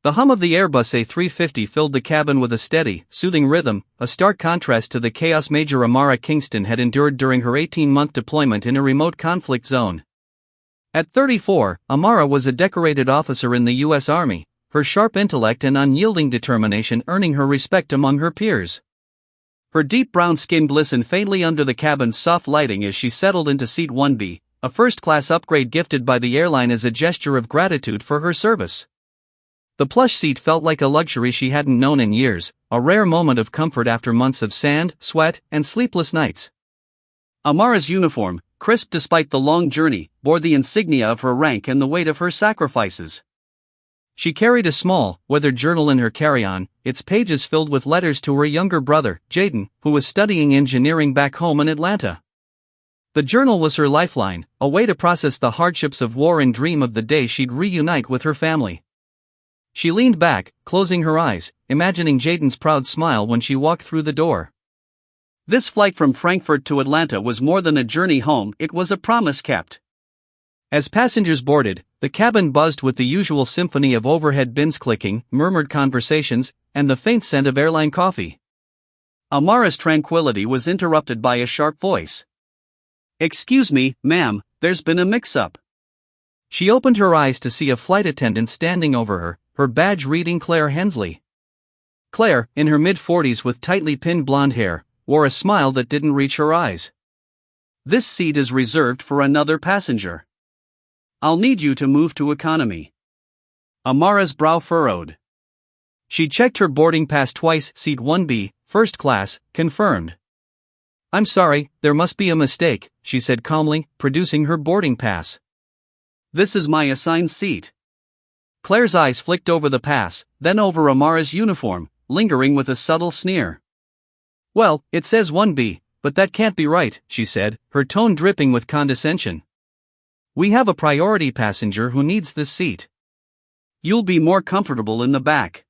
The hum of the Airbus A350 filled the cabin with a steady, soothing rhythm, a stark contrast to the chaos Major Amara Kingston had endured during her 18-month deployment in a remote conflict zone. At 34, Amara was a decorated officer in the U.S. Army, her sharp intellect and unyielding determination earning her respect among her peers. Her deep brown skin glistened faintly under the cabin's soft lighting as she settled into Seat 1B, a first-class upgrade gifted by the airline as a gesture of gratitude for her service. The plush seat felt like a luxury she hadn't known in years, a rare moment of comfort after months of sand, sweat, and sleepless nights. Amara's uniform, crisp despite the long journey, bore the insignia of her rank and the weight of her sacrifices. She carried a small, weathered journal in her carry-on, its pages filled with letters to her younger brother, Jaden, who was studying engineering back home in Atlanta. The journal was her lifeline, a way to process the hardships of war and dream of the day she'd reunite with her family. She leaned back, closing her eyes, imagining Jaden's proud smile when she walked through the door. This flight from Frankfurt to Atlanta was more than a journey home, it was a promise kept. As passengers boarded, the cabin buzzed with the usual symphony of overhead bins clicking, murmured conversations, and the faint scent of airline coffee. Amara's tranquility was interrupted by a sharp voice. "Excuse me, ma'am, there's been a mix-up." She opened her eyes to see a flight attendant standing over her badge reading Claire Hensley. Claire, in her mid-40s with tightly pinned blonde hair, wore a smile that didn't reach her eyes. "This seat is reserved for another passenger. I'll need you to move to economy." Amara's brow furrowed. She checked her boarding pass twice. Seat 1B, first class, confirmed. "I'm sorry, there must be a mistake," she said calmly, producing her boarding pass. "This is my assigned seat." Claire's eyes flicked over the pass, then over Amara's uniform, lingering with a subtle sneer. "Well, it says 1B, but that can't be right," she said, her tone dripping with condescension. "We have a priority passenger who needs this seat. You'll be more comfortable in the back."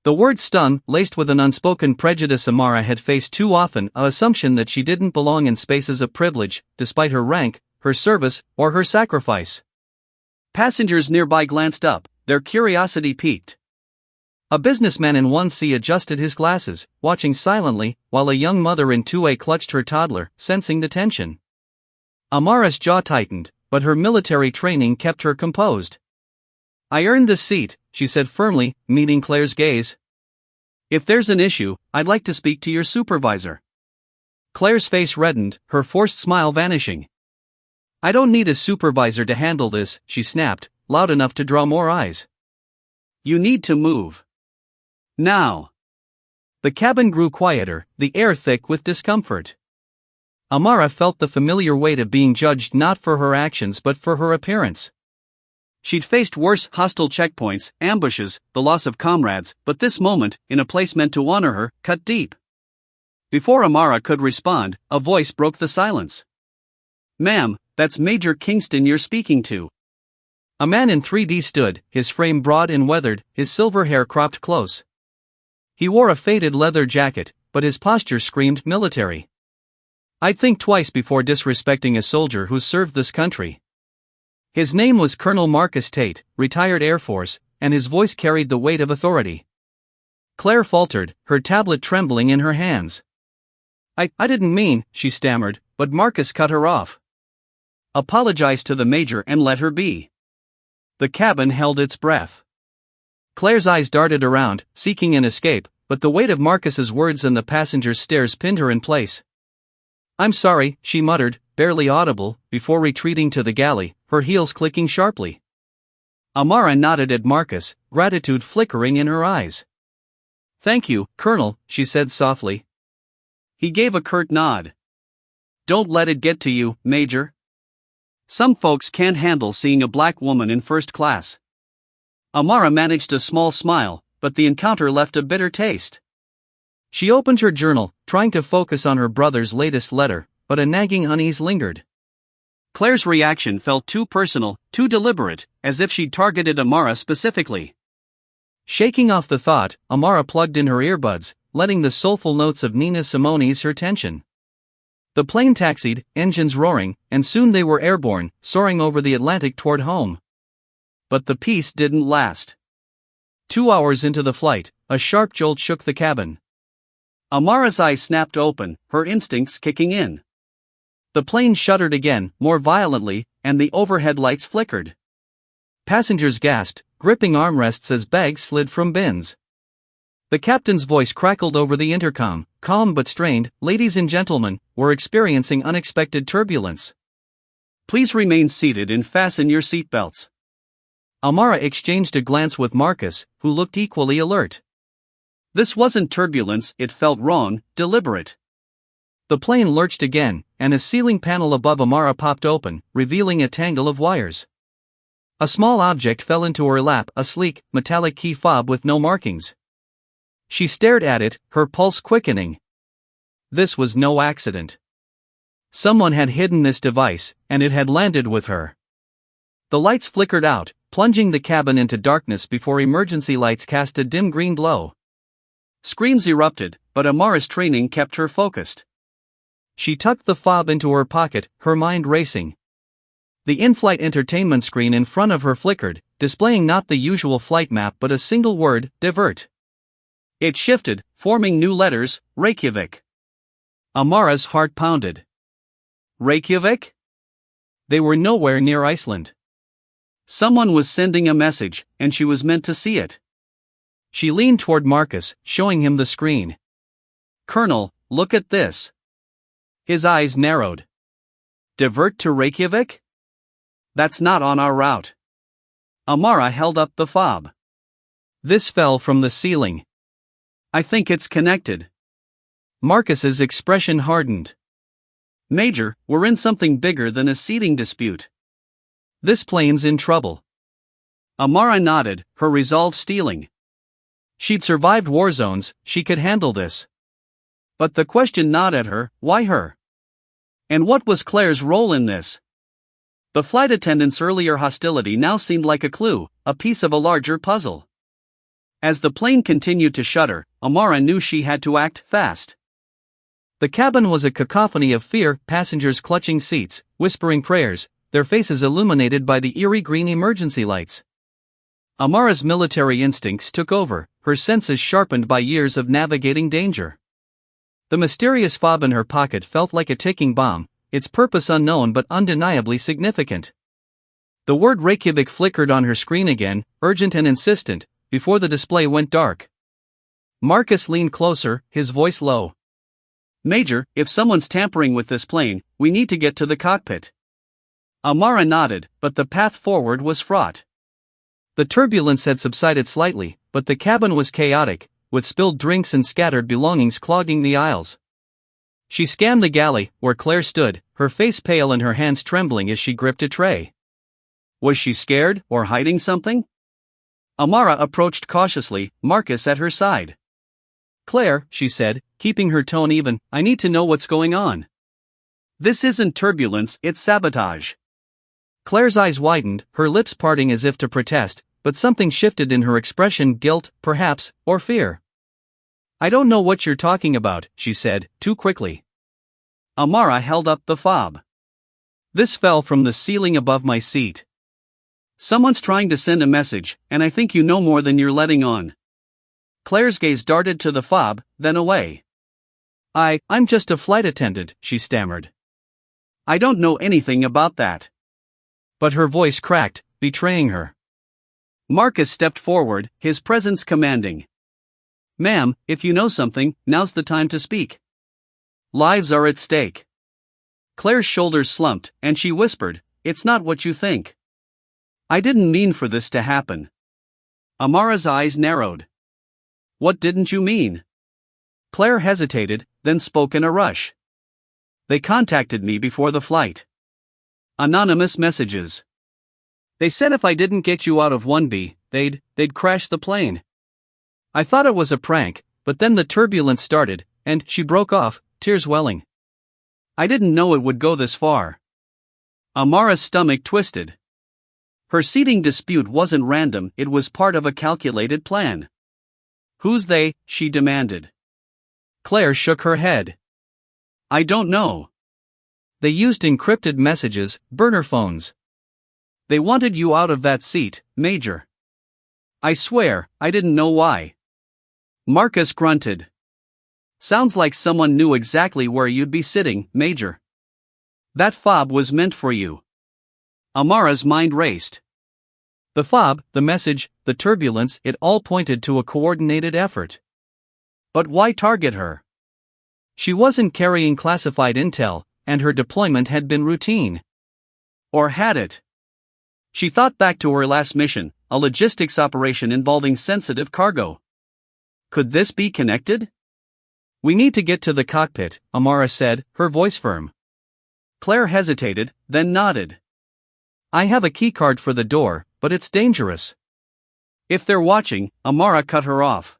The word stung, laced with an unspoken prejudice Amara had faced too often, an assumption that she didn't belong in spaces of privilege, despite her rank, her service, or her sacrifice. Passengers nearby glanced up, their curiosity piqued. A businessman in 1C adjusted his glasses, watching silently, while a young mother in 2A clutched her toddler, sensing the tension. Amara's jaw tightened, but her military training kept her composed. "I earned this seat," she said firmly, meeting Claire's gaze. "If there's an issue, I'd like to speak to your supervisor." Claire's face reddened, her forced smile vanishing. "I don't need a supervisor to handle this," she snapped, loud enough to draw more eyes. "You need to move. Now." The cabin grew quieter, the air thick with discomfort. Amara felt the familiar weight of being judged not for her actions but for her appearance. She'd faced worse, hostile checkpoints, ambushes, the loss of comrades, but this moment, in a place meant to honor her, cut deep. Before Amara could respond, a voice broke the silence. "Ma'am, that's Major Kingston you're speaking to." A man in 3D stood, his frame broad and weathered, his silver hair cropped close. He wore a faded leather jacket, but his posture screamed military. "I'd think twice before disrespecting a soldier who's served this country." His name was Colonel Marcus Tate, retired Air Force, and his voice carried the weight of authority. Claire faltered, her tablet trembling in her hands. I didn't mean," she stammered, but Marcus cut her off. "Apologize to the major and let her be." The cabin held its breath. Claire's eyes darted around, seeking an escape, but the weight of Marcus's words and the passenger's stares pinned her in place. "I'm sorry," she muttered, barely audible, before retreating to the galley, her heels clicking sharply. Amara nodded at Marcus, gratitude flickering in her eyes. "Thank you, Colonel," she said softly. He gave a curt nod. "Don't let it get to you, Major. Some folks can't handle seeing a black woman in first class." Amara managed a small smile, but the encounter left a bitter taste. She opened her journal, trying to focus on her brother's latest letter, but a nagging unease lingered. Claire's reaction felt too personal, too deliberate, as if she'd targeted Amara specifically. Shaking off the thought, Amara plugged in her earbuds, letting the soulful notes of Nina Simone ease her tension. The plane taxied, engines roaring, and soon they were airborne, soaring over the Atlantic toward home. But the peace didn't last. 2 hours into the flight, a sharp jolt shook the cabin. Amara's eyes snapped open, her instincts kicking in. The plane shuddered again, more violently, and the overhead lights flickered. Passengers gasped, gripping armrests as bags slid from bins. The captain's voice crackled over the intercom, calm but strained. "Ladies and gentlemen, we're experiencing unexpected turbulence. Please remain seated and fasten your seatbelts." Amara exchanged a glance with Marcus, who looked equally alert. This wasn't turbulence, it felt wrong, deliberate. The plane lurched again, and a ceiling panel above Amara popped open, revealing a tangle of wires. A small object fell into her lap, a sleek, metallic key fob with no markings. She stared at it, her pulse quickening. This was no accident. Someone had hidden this device, and it had landed with her. The lights flickered out, plunging the cabin into darkness before emergency lights cast a dim green glow. Screams erupted, but Amara's training kept her focused. She tucked the fob into her pocket, her mind racing. The in-flight entertainment screen in front of her flickered, displaying not the usual flight map but a single word: divert. It shifted, forming new letters: Reykjavik. Amara's heart pounded. Reykjavik? They were nowhere near Iceland. Someone was sending a message, and she was meant to see it. She leaned toward Marcus, showing him the screen. "Colonel, look at this." His eyes narrowed. "Divert to Reykjavik? That's not on our route." Amara held up the fob. "This fell from the ceiling. I think it's connected." Marcus's expression hardened. "Major, we're in something bigger than a seating dispute. This plane's in trouble." Amara nodded, her resolve steeling. She'd survived war zones, she could handle this. But the question gnawed at her: why her? And what was Claire's role in this? The flight attendant's earlier hostility now seemed like a clue, a piece of a larger puzzle. As the plane continued to shudder, Amara knew she had to act fast. The cabin was a cacophony of fear, passengers clutching seats, whispering prayers, their faces illuminated by the eerie green emergency lights. Amara's military instincts took over, her senses sharpened by years of navigating danger. The mysterious fob in her pocket felt like a ticking bomb, its purpose unknown but undeniably significant. The word Reykjavik flickered on her screen again, urgent and insistent, before the display went dark. Marcus leaned closer, his voice low. "Major, if someone's tampering with this plane, we need to get to the cockpit." Amara nodded, but the path forward was fraught. The turbulence had subsided slightly, but the cabin was chaotic, with spilled drinks and scattered belongings clogging the aisles. She scanned the galley, where Claire stood, her face pale and her hands trembling as she gripped a tray. Was she scared, or hiding something? Amara approached cautiously, Marcus at her side. "Claire," she said, keeping her tone even, "I need to know what's going on. This isn't turbulence, it's sabotage." Claire's eyes widened, her lips parting as if to protest, but something shifted in her expression: guilt, perhaps, or fear. "I don't know what you're talking about," she said, too quickly. Amara held up the fob. "This fell from the ceiling above my seat. Someone's trying to send a message, and I think you know more than you're letting on." Claire's gaze darted to the fob, then away. I'm just a flight attendant," she stammered. "I don't know anything about that." But her voice cracked, betraying her. Marcus stepped forward, his presence commanding. "Ma'am, if you know something, now's the time to speak. Lives are at stake." Claire's shoulders slumped, and she whispered, "It's not what you think. I didn't mean for this to happen." Amara's eyes narrowed. "What didn't you mean?" Claire hesitated, then spoke in a rush. "They contacted me before the flight. Anonymous messages. They said if I didn't get you out of 1B, they'd crash the plane. I thought it was a prank, but then the turbulence started, and," she broke off, tears welling. "I didn't know it would go this far." Amara's stomach twisted. Her seating dispute wasn't random, it was part of a calculated plan. "Who's they?" she demanded. Claire shook her head. "I don't know. They used encrypted messages, burner phones. They wanted you out of that seat, Major." I swear, I didn't know why. Marcus grunted. Sounds like someone knew exactly where you'd be sitting, Major. That fob was meant for you. Amara's mind raced. The fob, the message, the turbulence, it all pointed to a coordinated effort. But why target her? She wasn't carrying classified intel, and her deployment had been routine. Or had it? She thought back to her last mission, a logistics operation involving sensitive cargo. Could this be connected? We need to get to the cockpit, Amara said, her voice firm. Claire hesitated, then nodded. I have a keycard for the door, but it's dangerous. If they're watching, Amara cut her off.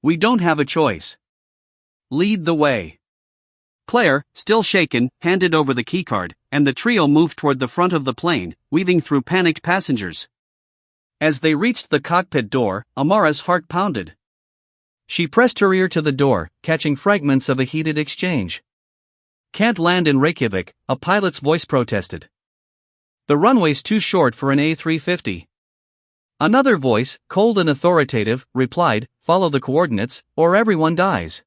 We don't have a choice. Lead the way. Claire, still shaken, handed over the keycard, and the trio moved toward the front of the plane, weaving through panicked passengers. As they reached the cockpit door, Amara's heart pounded. She pressed her ear to the door, catching fragments of a heated exchange. Can't land in Reykjavik, a pilot's voice protested. The runway's too short for an A350. Another voice, cold and authoritative, replied, follow the coordinates, or everyone dies.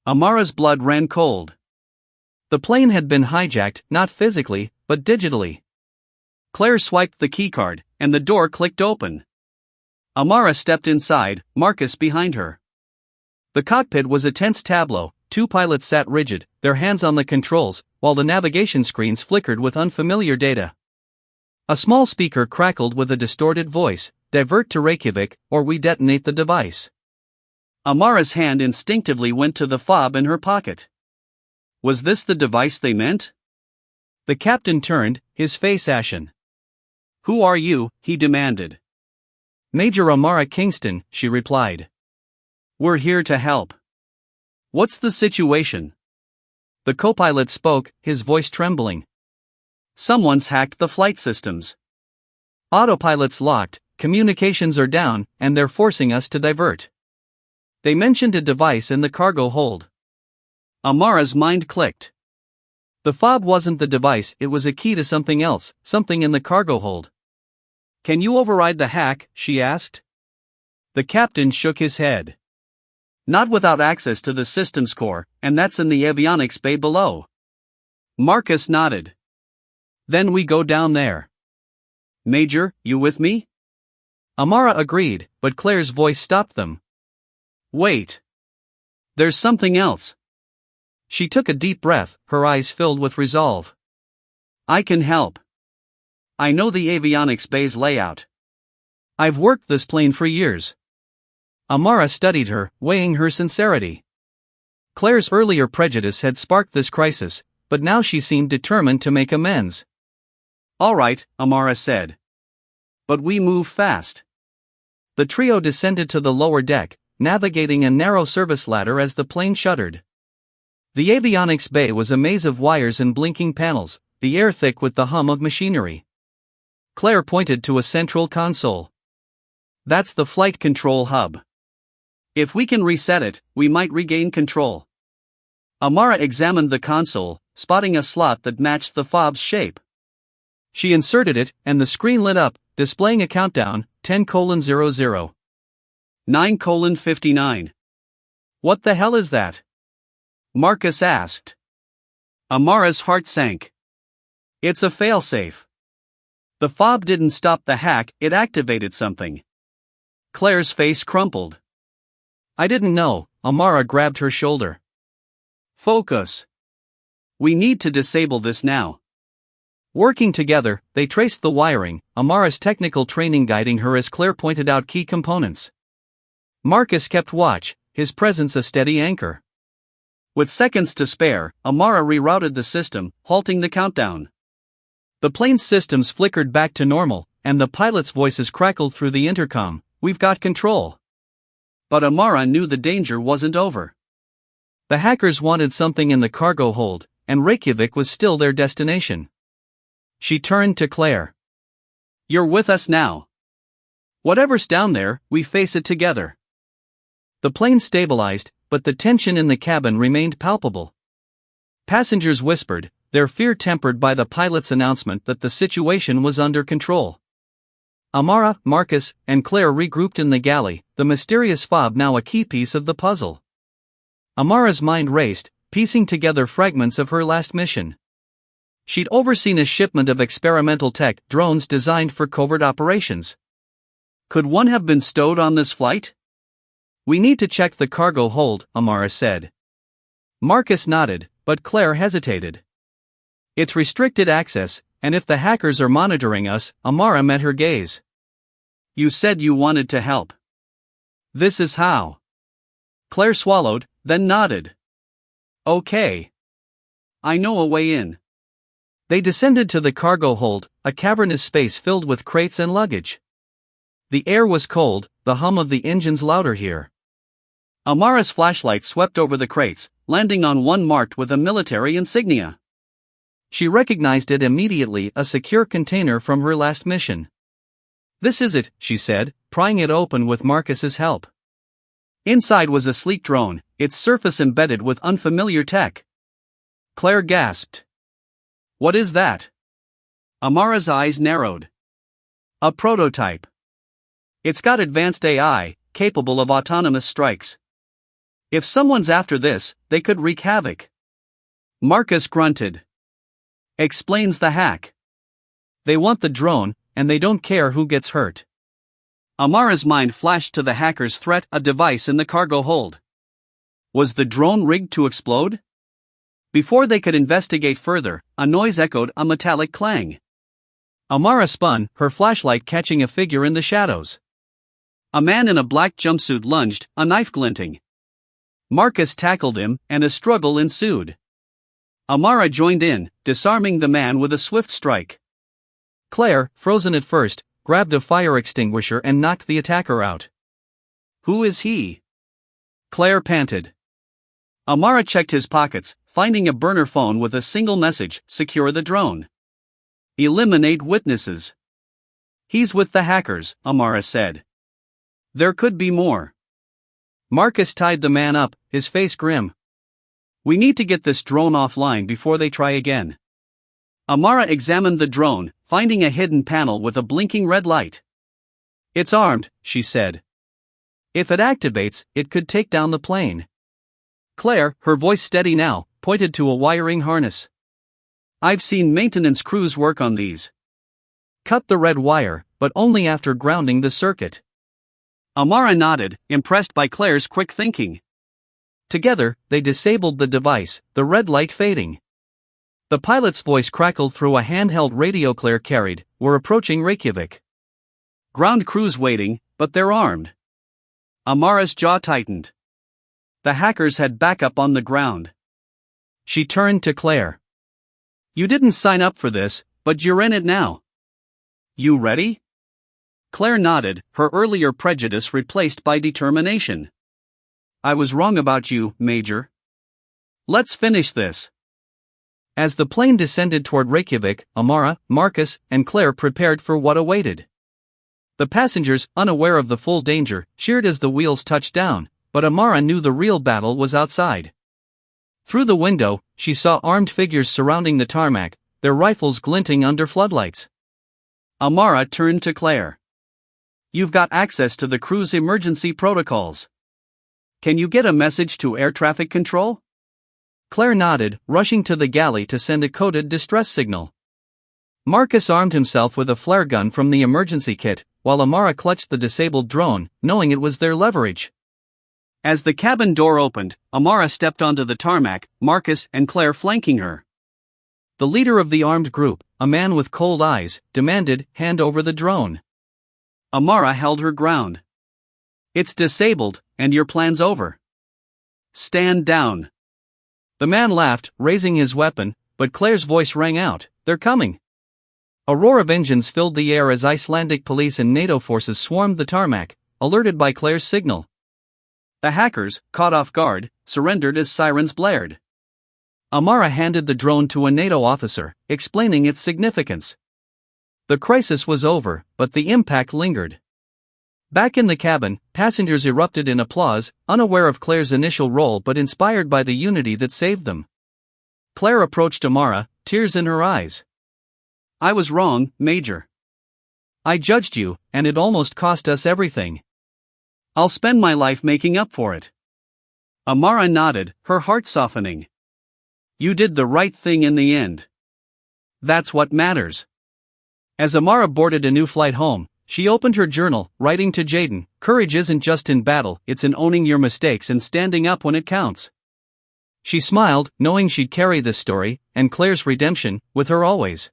Amara's blood ran cold. The plane had been hijacked, not physically, but digitally. Claire swiped the keycard, and the door clicked open. Amara stepped inside, Marcus behind her. The cockpit was a tense tableau. Two pilots sat rigid, their hands on the controls, while the navigation screens flickered with unfamiliar data. A small speaker crackled with a distorted voice, divert to Reykjavik, or we detonate the device. Amara's hand instinctively went to the fob in her pocket. Was this the device they meant? The captain turned, his face ashen. Who are you? He demanded. Major Amara Kingston, she replied. We're here to help. What's the situation? The co-pilot spoke, his voice trembling. Someone's hacked the flight systems. Autopilot's locked, communications are down, and they're forcing us to divert. They mentioned a device in the cargo hold. Amara's mind clicked. The fob wasn't the device, it was a key to something else, something in the cargo hold. Can you override the hack? She asked. The captain shook his head. Not without access to the systems core, and that's in the avionics bay below. Marcus nodded. Then we go down there. Major, you with me? Amara agreed, but Claire's voice stopped them. Wait. There's something else. She took a deep breath, her eyes filled with resolve. I can help. I know the avionics bay's layout. I've worked this plane for years. Amara studied her, weighing her sincerity. Claire's earlier prejudice had sparked this crisis, but now she seemed determined to make amends. All right, Amara said. But we move fast. The trio descended to the lower deck, navigating a narrow service ladder as the plane shuddered. The avionics bay was a maze of wires and blinking panels, the air thick with the hum of machinery. Claire pointed to a central console. That's the flight control hub. If we can reset it, we might regain control. Amara examined the console, spotting a slot that matched the fob's shape. She inserted it, and the screen lit up, displaying a countdown, 10:00. 9:59. What the hell is that? Marcus asked. Amara's heart sank. It's a failsafe. The fob didn't stop the hack, it activated something. Claire's face crumpled. I didn't know, Amara grabbed her shoulder. Focus. We need to disable this now. Working together, they traced the wiring, Amara's technical training guiding her as Claire pointed out key components. Marcus kept watch, his presence a steady anchor. With seconds to spare, Amara rerouted the system, halting the countdown. The plane's systems flickered back to normal, and the pilots' voices crackled through the intercom. We've got control. But Amara knew the danger wasn't over. The hackers wanted something in the cargo hold, and Reykjavik was still their destination. She turned to Claire. You're with us now. Whatever's down there, we face it together. The plane stabilized, but the tension in the cabin remained palpable. Passengers whispered, their fear tempered by the pilot's announcement that the situation was under control. Amara, Marcus, and Claire regrouped in the galley, the mysterious fob now a key piece of the puzzle. Amara's mind raced, piecing together fragments of her last mission. She'd overseen a shipment of experimental tech drones designed for covert operations. Could one have been stowed on this flight? We need to check the cargo hold, Amara said. Marcus nodded, but Claire hesitated. It's restricted access, and if the hackers are monitoring us, Amara met her gaze. You said you wanted to help. This is how. Claire swallowed, then nodded. Okay. I know a way in. They descended to the cargo hold, a cavernous space filled with crates and luggage. The air was cold, the hum of the engines louder here. Amara's flashlight swept over the crates, landing on one marked with a military insignia. She recognized it immediately, a secure container from her last mission. This is it, she said, prying it open with Marcus's help. Inside was a sleek drone, its surface embedded with unfamiliar tech. Claire gasped. What is that? Amara's eyes narrowed. A prototype. It's got advanced AI, capable of autonomous strikes. If someone's after this, they could wreak havoc. Marcus grunted. Explains the hack. They want the drone, and they don't care who gets hurt. Amara's mind flashed to the hacker's threat, a device in the cargo hold. Was the drone rigged to explode? Before they could investigate further, a noise echoed, a metallic clang. Amara spun, her flashlight catching a figure in the shadows. A man in a black jumpsuit lunged, a knife glinting. Marcus tackled him, and a struggle ensued. Amara joined in, disarming the man with a swift strike. Claire, frozen at first, grabbed a fire extinguisher and knocked the attacker out. Who is he? Claire panted. Amara checked his pockets, finding a burner phone with a single message: secure the drone. Eliminate witnesses. He's with the hackers, Amara said. There could be more. Marcus tied the man up, his face grim. We need to get this drone offline before they try again. Amara examined the drone, finding a hidden panel with a blinking red light. It's armed, she said. If it activates, it could take down the plane. Claire, her voice steady now, pointed to a wiring harness. I've seen maintenance crews work on these. Cut the red wire, but only after grounding the circuit. Amara nodded, impressed by Claire's quick thinking. Together, they disabled the device, the red light fading. The pilot's voice crackled through a handheld radio Claire carried. We're approaching Reykjavik. Ground crews waiting, but they're armed. Amara's jaw tightened. The hackers had backup on the ground. She turned to Claire. You didn't sign up for this, but you're in it now. You ready? Claire nodded, her earlier prejudice replaced by determination. I was wrong about you, Major. Let's finish this. As the plane descended toward Reykjavik, Amara, Marcus, and Claire prepared for what awaited. The passengers, unaware of the full danger, cheered as the wheels touched down, but Amara knew the real battle was outside. Through the window, she saw armed figures surrounding the tarmac, their rifles glinting under floodlights. Amara turned to Claire. You've got access to the crew's emergency protocols. Can you get a message to air traffic control? Claire nodded, rushing to the galley to send a coded distress signal. Marcus armed himself with a flare gun from the emergency kit, while Amara clutched the disabled drone, knowing it was their leverage. As the cabin door opened, Amara stepped onto the tarmac, Marcus and Claire flanking her. The leader of the armed group, a man with cold eyes, demanded, hand over the drone. Amara held her ground. It's disabled, and your plan's over. Stand down. The man laughed, raising his weapon, but Claire's voice rang out, they're coming. A roar of engines filled the air as Icelandic police and NATO forces swarmed the tarmac, alerted by Claire's signal. The hackers, caught off guard, surrendered as sirens blared. Amara handed the drone to a NATO officer, explaining its significance. The crisis was over, but the impact lingered. Back in the cabin, passengers erupted in applause, unaware of Claire's initial role but inspired by the unity that saved them. Claire approached Amara, tears in her eyes. I was wrong, Major. I judged you, and it almost cost us everything. I'll spend my life making up for it. Amara nodded, her heart softening. You did the right thing in the end. That's what matters. As Amara boarded a new flight home, she opened her journal, writing to Jaden, "Courage isn't just in battle, it's in owning your mistakes and standing up when it counts." She smiled, knowing she'd carry this story, and Claire's redemption, with her always.